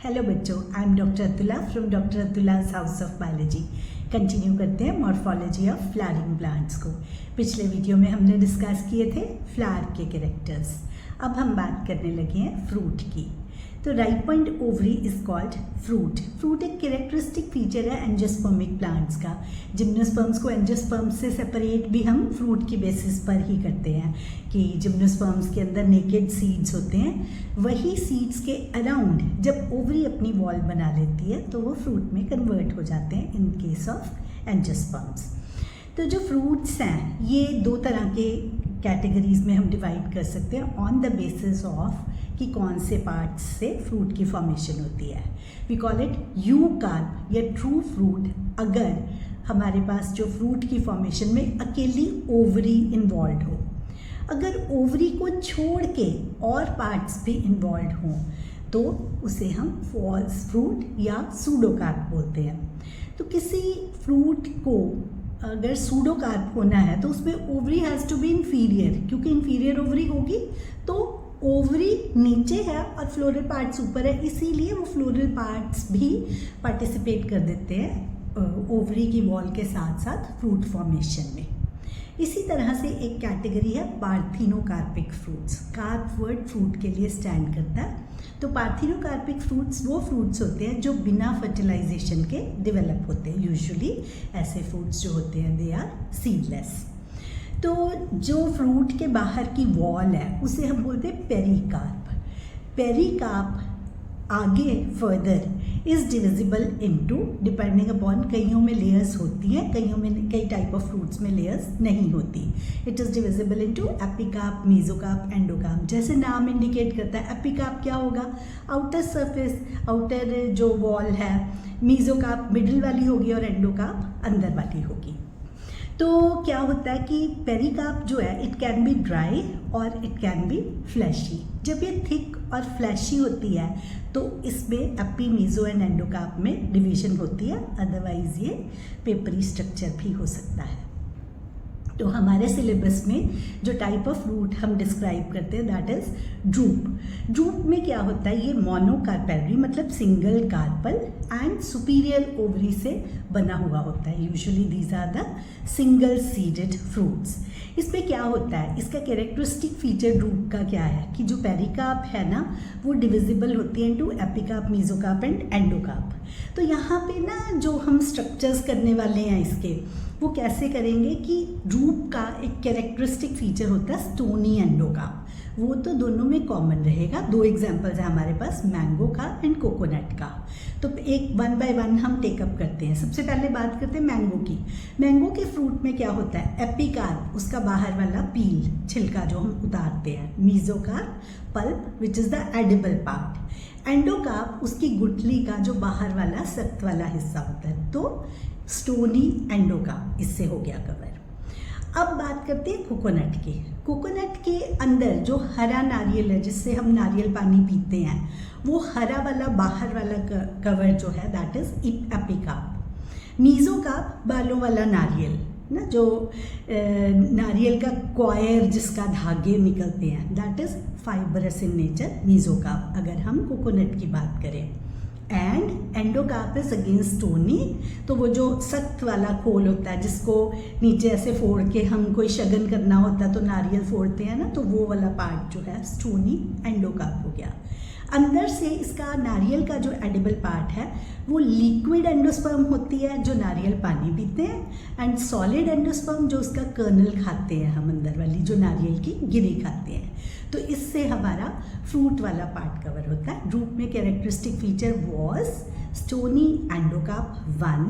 Hello बच्चों, I am doctor Atula from doctor Atula's house of biology. Continue करते हैं morphology of flowering plants को। पिछले वीडियो में हमने डिस्कस किए थे फ्लावर के कैरेक्टर्स। अब हम बात करने लगे हैं फ्रूट की। तो ripened ovary is called fruit. Fruit एक कैरेक्टरिस्टिक फीचर है एंजियोस्पर्मिक प्लांट्स का। जिम्नोस्पर्म्स को एंजियोस्पर्म्स से सेपरेट भी हम फ्रूट की बेसिस पर ही करते हैं कि जिम्नोस्पर्म्स के अंदर नेकेड सीड्स होते हैं, वही सीड्स के अराउंड जब ओवरी अपनी वॉल बना लेती है तो वो फ्रूट में कन्वर्ट हो जाते हैं इन केस ऑफ एंजियोस्पर्म्स। तो जो फ्रूट्स हैं ये दो तरह के कैटेगरीज में हम डिवाइड कर सकते हैं ऑन द बेसिस ऑफ कि कौन से पार्ट्स से फ्रूट की फॉर्मेशन होती है। We call it eucarp या ट्रू फ्रूट अगर हमारे पास जो फ्रूट की फॉर्मेशन में अकेली ओवरी इन्वॉल्व हो। अगर ओवरी को छोड़ के और पार्ट्स भी इन्वॉल्व हों तो उसे हम फॉल्स फ्रूट या सूडोकार्प बोलते हैं। तो किसी फ्रूट को अगर सूडोकार्प होना है तो उसमें ovary has to be inferior, क्योंकि इन्फीरियर ओवरी होगी तो ओवरी नीचे है और फ्लोरल पार्ट्स ऊपर है, इसीलिए वो फ्लोरल पार्ट्स भी पार्टिसिपेट कर देते हैं ओवरी की वॉल के साथ साथ फ्रूट फॉर्मेशन में। इसी तरह से एक कैटेगरी है parthenocarpic fruits. Carp word fruit के लिए स्टैंड करता है। तो पार्थिनोकार्पिक फ्रूट्स वो फ्रूट्स होते हैं जो बिना फर्टिलाइजेशन के डेवलप होते हैं। यूजुअली ऐसे फ्रूट्स जो होते हैं दे आर सीडलेस। तो जो फ्रूट के बाहर की वॉल है उसे हम बोलते हैं पेरिकार्प। पेरिकार्प आगे further is divisible into, depending upon, कईयों में लेयर्स होती हैं, कईयों में कई टाइप ऑफ फ्रूट्स में लेयर्स नहीं होती। It is divisible into epicarp, mesocarp, endocarp. जैसे नाम इंडिकेट करता है, एपिकार्प क्या होगा, आउटर सरफेस, आउटर जो वॉल है। मेसोकार्प मिडिल वाली होगी और एंडोकार्प अंदर वाली होगी। तो क्या होता है कि पेरिकार्प जो है इट कैन बी ड्राई और इट कैन बी फ्लैशी। जब ये थिक और फ्लैशी होती है तो इसमें एपी, मेसो एंड एंडोकार्प में डिवीजन होती है, अदरवाइज ये पेपरी स्ट्रक्चर भी हो सकता है। तो हमारे सिलेबस में जो टाइप ऑफ फ्रूट हम डिस्क्राइब करते हैं दैट इज ड्रूप। ड्रूप में क्या होता है, ये मोनोकार्पेलरी मतलब single carpel and superior ovary से बना हुआ होता है। Usually these are the single seeded fruits. इसमें क्या होता है, इसका कैरेक्टरिस्टिक फीचर ड्रूप का क्या है कि जो पेरिकार्प है ना वो डिविजिबल होती है into epicarp, mesocarp and endocarp. तो यहाँ पे ना जो हम स्ट्रक्चर्स करने वाले हैं इसके, वो कैसे करेंगे कि ड्रूप का एक कैरेक्टरिस्टिक फीचर होता है स्टोनी एंडोकार्प। वो तो दोनों में कॉमन रहेगा। दो एग्जांपल्स हैं हमारे पास, मैंगो का एंड कोकोनट का। तो एक वन बाय वन हम टेकअप करते हैं। सबसे पहले बात करते हैं मैंगो की। मैंगो के फ्रूट में क्या होता है, एपिकार्प उसका बाहर वाला पील, छिलका जो हम उतारते हैं, mesocarp pulp which is the edible part, endocarp उसकी गुठली का जो बाहर वाला सख्त वाला हिस्सा होता है। तो स्टोनी एंडोकार्प इससे हो गया कवर। अब बात करते हैं कोकोनट की। कोकोनट के अंदर जो हरा नारियल है जिससे हम नारियल पानी पीते हैं, वो हरा वाला बाहर वाला कवर जो है दैट इज एपिकार्प। मेसोकार्प बालों वाला नारियल ना, जो नारियल का क्वायर जिसका धागे निकलते हैं that is fibrous in nature, mesocarp अगर हम कोकोनट की बात करें। And endocarp is again stony. तो वो जो सख्त वाला खोल होता है जिसको नीचे ऐसे फोड़ के हम कोई शगन करना होता है तो नारियल फोड़ते हैं ना, तो वो वाला पार्ट जो है स्टोनी एंडोकार्प हो गया। अंदर से इसका नारियल का जो एडिबल पार्ट है वो लिक्विड एंडोस्पर्म होती है जो नारियल पानी पीते हैं, एंड सॉलिड एंडोस्पर्म जो उसका कर्नल खाते हैं हम, अंदर वाली जो नारियल की गिरी खाते हैं। तो इससे हमारा फ्रूट वाला पार्ट कवर होता है। ड्रूप में characteristic feature was stony endocarp 1,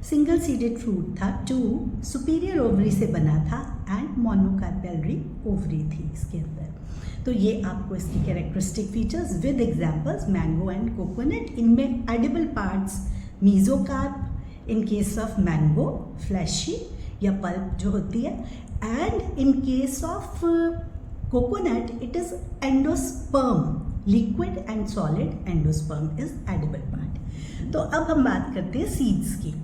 single seeded fruit था 2, सुपीरियर ओवरी से बना था एंड मोनोकार्पेलरी ओवरी थी इसके अंदर। तो ये आपको इसकी characteristic features with examples, mango and coconut. इनमें edible parts mesocarp in case of mango, fleshy या पल्प जो होती है, and in case of coconut it is endosperm, liquid and solid endosperm is edible part. तो अब हम बात करते हैं सीड्स की।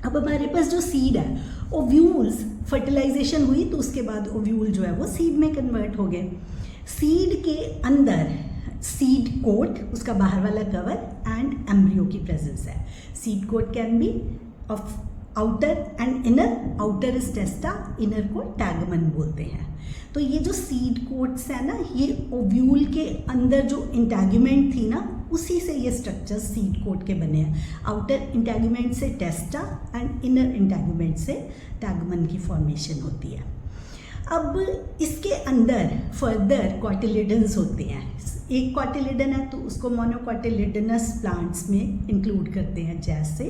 अब हमारे पास जो सीड है, ओव्यूल्स, फर्टिलाइजेशन हुई तो उसके बाद ओव्यूल जो है वो सीड में कन्वर्ट हो गए। सीड के अंदर सीड कोट, उसका बाहर वाला कवर, एंड एम्ब्रियो की प्रेजेंस है। Seed coat can be of outer and inner. Outer is testa, inner को टैगमन बोलते हैं। तो ये जो सीड कोट्स है ना, ये ओव्यूल के अंदर जो इंटैगुमेंट थी ना, उसी से ये स्ट्रक्चर सीड कोट के बने हैं। आउटर इंटैगुमेंट से टेस्टा एंड इनर इंटैगुमेंट से टैगमन की फॉर्मेशन होती है। अब इसके अंदर फर्दर कॉटिलिडन्स होते हैं। एक कॉटिलिडन है तो उसको मोनोकॉटिलिडनस प्लांट्स में इंक्लूड करते हैं, जैसे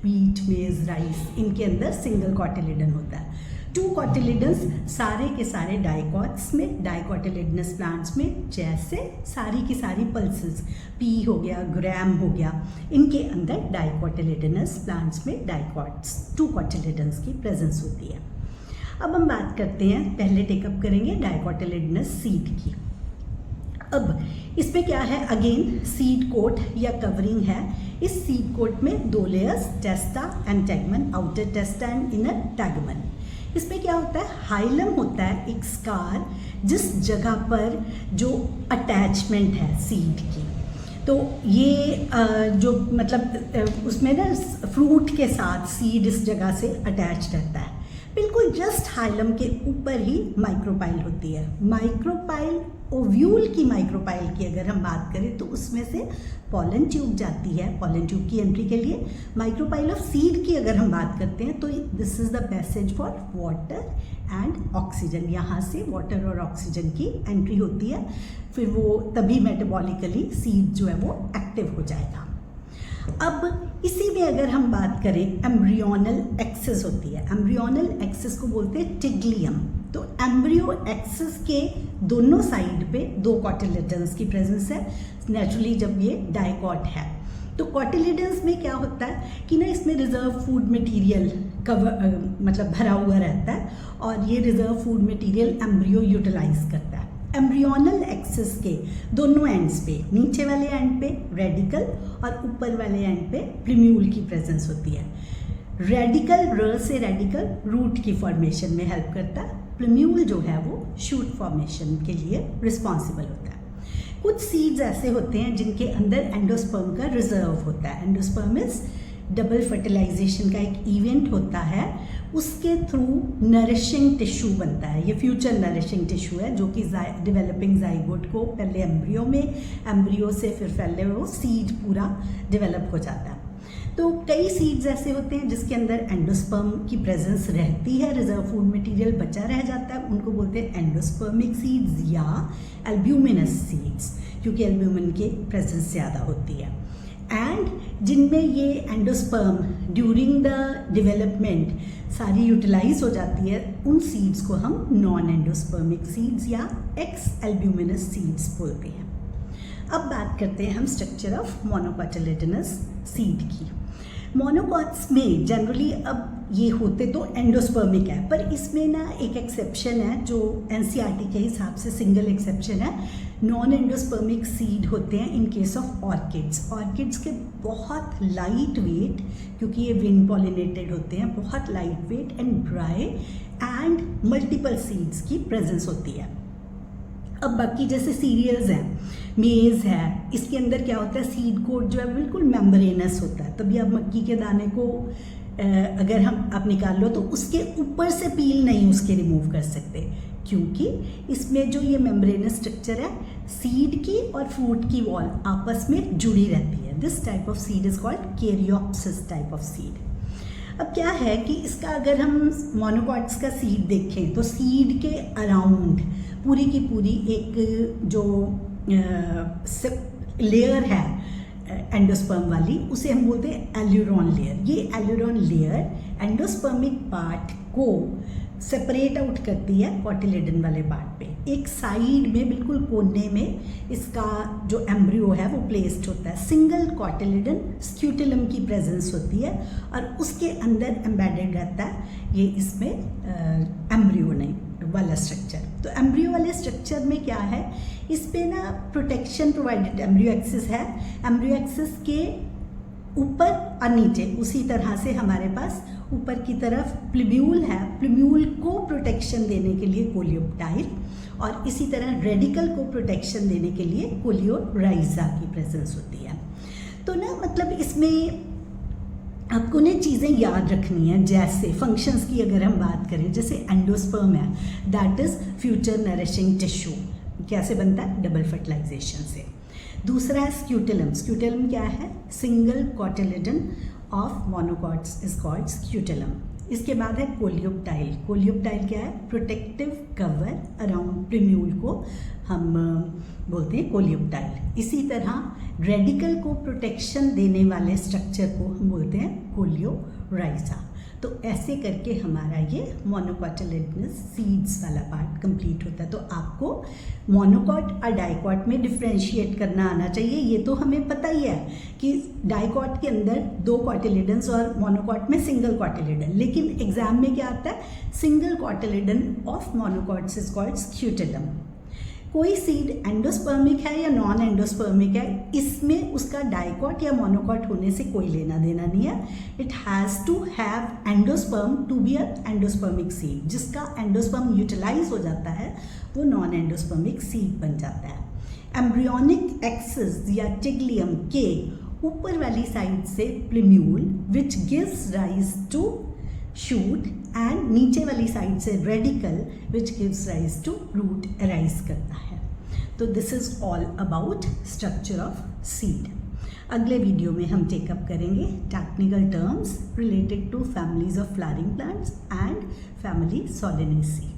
वीट, मेज, राइस, इनके अंदर सिंगल कॉटिलिडन होता है। 2 कॉटिलिडन्स सारे के सारे डाइकॉट्स में, डाइकॉटिलिडनस प्लांट्स में, जैसे सारी की सारी पल्सेस, पी हो गया, ग्राम हो गया, इनके अंदर डाइकॉटिलिडनस प्लांट्स में डाइकॉट्स 2 कॉटिलिडन्स की प्रेजेंस होती है। अब हम बात करते हैं, पहले टेकअप करेंगे डाइकॉटिलिडनस सीड की। अब इसमें क्या है, अगेन सीड कोट या कवरिंग है। इस सीड कोट में 2 layers, testa and tegmen, outer testa and inner tegmen. इसमें क्या होता है, हाइलम होता है एक स्कार, जिस जगह पर जो अटैचमेंट है सीड की। तो ये जो मतलब उसमें ना फ्रूट के साथ सीड इस जगह से अटैच रहता है। बिल्कुल जस्ट हाइलम के ऊपर ही माइक्रोपाइल होती है। माइक्रोपाइल, ओव्यूल की माइक्रोपाइल की अगर हम बात करें तो उसमें से पॉलन ट्यूब जाती है। पॉलन ट्यूब की एंट्री के लिए माइक्रोपाइल ऑफ सीड की अगर हम बात करते हैं तो this is the passage for water and oxygen. यहाँ से वाटर और ऑक्सीजन की एंट्री होती है, फिर वो तभी मेटाबॉलिकली सीड जो है वो एक्टिव हो जाएगा। अब इसी में अगर हम बात करें, एम्ब्रियोनल एक्सिस होती है। एम्ब्रियोनल एक्सिस को बोलते हैं टिग्लियम। तो एम्ब्रियो एक्सिस के दोनों साइड पे 2 कॉटिलिडन्स की प्रेजेंस है नेचुरली जब ये डाइकॉट है। तो कॉटिलिडन्स में क्या होता है कि ना, इसमें रिजर्व फूड मटेरियल कवर मतलब भरा हुआ रहता है, और ये reserve food material embryo utilise करता है। एम्ब्रियोनल एक्सिस के दोनों एंड्स पे, नीचे वाले एंड पे रेडिकल और ऊपर वाले एंड पे प्रिम्यूल की प्रेजेंस होती है। रेडिकल, र से रेडिकल, रूट की फॉर्मेशन में हेल्प करता है। प्रिम्यूल जो है वो शूट फॉर्मेशन के लिए रिस्पॉन्सिबल होता है। कुछ सीड्स ऐसे होते हैं जिनके अंदर एंडोस्पर्म का रिजर्व होता है। एंडोस्पर्म इज डबल फर्टिलाइजेशन का एक इवेंट होता है, उसके थ्रू नरिशिंग टिश्यू बनता है। ये फ्यूचर नरिशिंग टिश्यू है जो कि डेवलपिंग जाइगोट को पहले एम्ब्रियो में, एम्ब्रियो से फिर पहले वो सीड पूरा डेवलप हो जाता है। तो कई सीड्स ऐसे होते हैं जिसके अंदर एंडोस्पर्म की प्रेजेंस रहती है, रिजर्व फूड मटेरियल बचा रह जाता है, उनको बोलते हैं एंडोस्पर्मिक सीड्स या एल्ब्यूमिनस सीड्स, क्योंकि एल्ब्यूमिन की प्रेजेंस ज़्यादा होती है। एंड जिनमें ये एंडोस्पर्म ड्यूरिंग द डेवलपमेंट सारी यूटिलाइज हो जाती है, उन सीड्स को हम नॉन एंडोस्पर्मिक सीड्स या एक्स एल्ब्यूमिनस सीड्स बोलते हैं। अब बात करते हैं हम स्ट्रक्चर ऑफ मोनोकॉटिलिडनस सीड की। मोनोकॉट्स में जनरली अब ये होते तो एंडोस्पर्मिक है, पर इसमें ना एक एक्सेप्शन है जो एनसीईआरटी के हिसाब से सिंगल एक्सेप्शन है। नॉन एंडोस्पर्मिक सीड होते हैं इन केस ऑफ ऑर्किड्स। ऑर्किड्स के बहुत लाइट वेट, क्योंकि ये विंड पॉलिनेटेड होते हैं, बहुत light weight and dry and multiple seeds की प्रेजेंस होती है। अब बाकी जैसे सीरियल्स हैं, मेज़ है, इसके अंदर क्या होता है, सीड कोट जो है बिल्कुल मेम्ब्रेनस होता है। तभी आप मक्की के दाने को अगर आप निकाल लो तो उसके ऊपर से पील नहीं उसके रिमूव कर सकते, क्योंकि इसमें जो ये मेम्ब्रेनस स्ट्रक्चर है, सीड की और फ्रूट की वॉल आपस में जुड़ी रहती है। This type of seed is called caryopsis type of seed. अब क्या है कि इसका अगर हम मोनोकॉट्स का सीड देखें तो सीड के अराउंड पूरी की पूरी एक जो लेयर है एंडोस्पर्म वाली, उसे हम बोलते हैं एल्यूरोन लेयर। ये एल्यूरोन लेयर एंडोस्पर्मिक पार्ट को सेपरेट आउट करती है कॉटिलिडन वाले पार्ट पे। एक साइड में बिल्कुल कोने में इसका जो एम्ब्रियो है वो प्लेस्ड होता है। सिंगल कॉटिलिडन स्क्यूटिलम की प्रेजेंस होती है और उसके अंदर एम्बेडेड रहता है ये इसमें एम्ब्रियो नहीं वाला स्ट्रक्चर। तो एम्ब्रियो वाले स्ट्रक्चर में क्या है, इस पे ना प्रोटेक्शन प्रोवाइडेड, एम्ब्रियो एक्सिस है, एम्ब्रियो एक्सिस के ऊपर और नीचे उसी तरह से हमारे पास ऊपर की तरफ प्लूम्यूल है, प्लूम्यूल को प्रोटेक्शन देने के लिए कोलियोप्टाइल, और इसी तरह रेडिकल को प्रोटेक्शन देने के लिए कोलियोराइजा की प्रेजेंस होती है। तो ना मतलब इसमें आपको ने चीज़ें याद रखनी है, जैसे फंक्शंस की अगर हम बात करें, जैसे एंडोस्पर्म है, that is future nourishing tissue, कैसे बनता है? डबल फर्टिलाइजेशन से। दूसरा है स्क्यूटेलम। स्क्यूटेलम क्या है? Single cotyledon of monocots is called scutellum. इसके बाद है कोलियोप्टाइल। कोलियोप्टाइल क्या है? प्रोटेक्टिव कवर अराउंड प्लूम्यूल को हम बोलते हैं कोलियोप्टाइल। इसी तरह रेडिकल को प्रोटेक्शन देने वाले स्ट्रक्चर को हम बोलते हैं कोलियोराइजा। तो ऐसे करके हमारा ये मोनोकॉटिलेडनस सीड्स वाला पार्ट कंप्लीट होता है। तो आपको मोनोकॉट और डाइकॉट में डिफ्रेंशिएट करना आना चाहिए। ये तो हमें पता ही है कि डाइकॉट के अंदर 2 कॉटिलेडन्स और मोनोकॉट में सिंगल कॉटिलेडन, लेकिन एग्जाम में क्या आता है? Single cotyledon of monocots is called scutellum. कोई सीड एंडोस्पर्मिक है या नॉन एंडोस्पर्मिक है, इसमें उसका डाइकॉट या मोनोकॉट होने से कोई लेना देना नहीं है। It has to have endosperm to be a endospermic seed. जिसका एंडोस्पर्म यूटिलाइज हो जाता है वो नॉन एंडोस्पर्मिक सीड बन जाता है। एम्ब्रियोनिक एक्सिस या टिग्लियम के ऊपर वाली साइड से plumule which gives rise to shoot, and नीचे वाली साइड से radicle which gives rise to root arise करता है। तो this is all about structure of seed. अगले वीडियो में हम टेकअप करेंगे technical terms related to families of flowering plants and family Solanaceae.